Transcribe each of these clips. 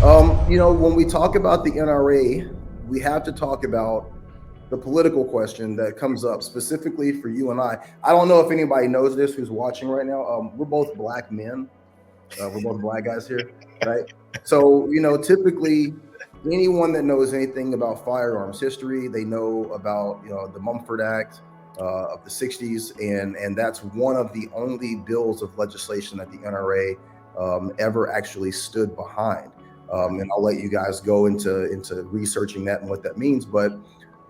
When we talk about the NRA, we have to talk about the political question that comes up specifically for you and I. I don't know if anybody knows this who's watching right now. We're both black men. We're both black guys here, right? So, typically anyone that knows anything about firearms history, they know about, the Mumford Act of the 60s. And that's one of the only bills of legislation that the NRA ever actually stood behind. And I'll let you guys go into researching that and what that means. But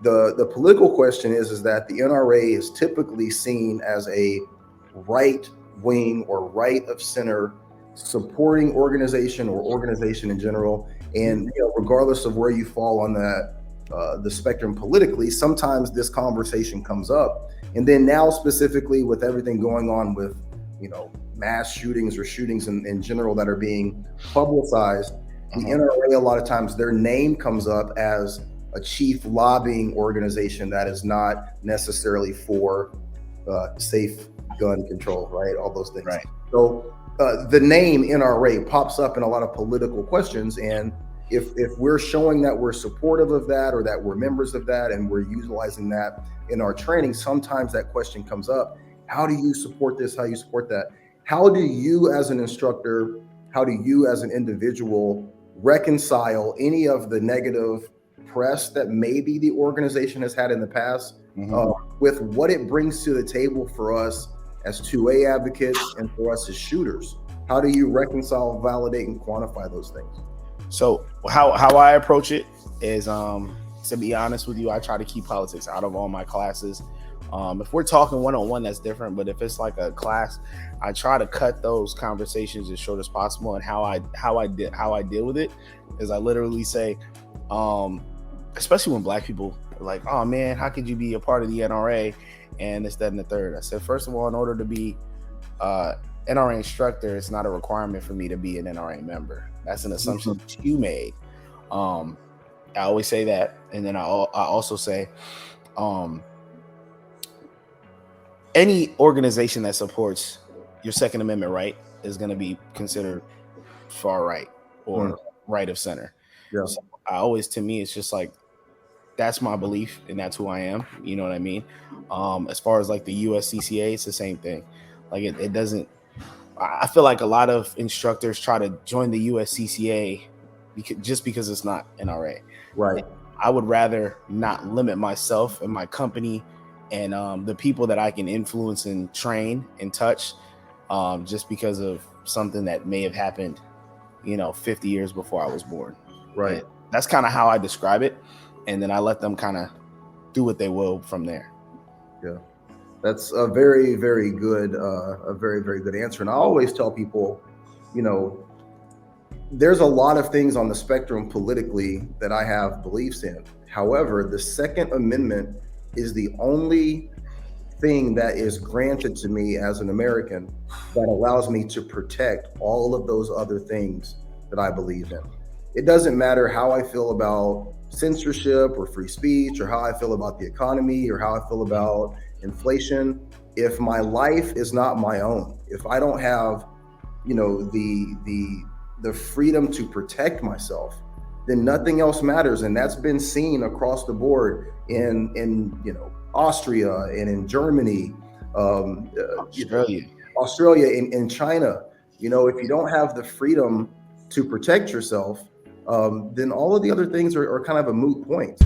the political question is that the NRA is typically seen as a right wing or right of center supporting organization or organization in general. And regardless of where you fall on that the spectrum politically, sometimes this conversation comes up. And then now specifically with everything going on with mass shootings or shootings in general that are being publicized, the NRA, a lot of times their name comes up as a chief lobbying organization that is not necessarily for safe gun control, right? All those things. Right. So the name NRA pops up in a lot of political questions. And if we're showing that we're supportive of that or that we're members of that and we're utilizing that in our training, sometimes that question comes up. How do you support this? How do you support that? How do you as an instructor, how do you as an individual reconcile any of the negative press that maybe the organization has had in the past with what it brings to the table for us as 2A advocates and for us as shooters? How do you reconcile, validate, and quantify those things? So how I approach it is, to be honest with you, I try to keep politics out of all my classes. If we're talking one-on-one, that's different. But if it's like a class, I try to cut those conversations as short as possible. And how I deal with it is I literally say, especially when black people are like, "Oh man, how could you be a part of the NRA?" and this, that, and the third. I said, first of all, in order to be NRA instructor, it's not a requirement for me to be an NRA member. That's an assumption that you made. I always say that, and then I also say, any organization that supports your Second Amendment right is going to be considered far right or right of center. Yeah. So to me, it's just like, that's my belief and that's who I am. You know what I mean? As far as like the USCCA, it's the same thing. Like it doesn't, I feel like a lot of instructors try to join the USCCA just because it's not NRA. Right. I would rather not limit myself and my company and the people that I can influence and train and touch just because of something that may have happened, 50 years before I was born. Right. And that's kind of how I describe it. And then I let them kind of do what they will from there. Yeah. That's a very, very good, very good answer. And I always tell people, there's a lot of things on the spectrum politically that I have beliefs in. However, the Second Amendment is the only thing that is granted to me as an American that allows me to protect all of those other things that I believe in. It doesn't matter how I feel about censorship or free speech or how I feel about the economy or how I feel about inflation. If my life is not my own, if I don't have, the freedom to protect myself, then nothing else matters. And that's been seen across the board in Austria and in Germany, Australia, in China. If you don't have the freedom to protect yourself, then all of the other things are kind of a moot point.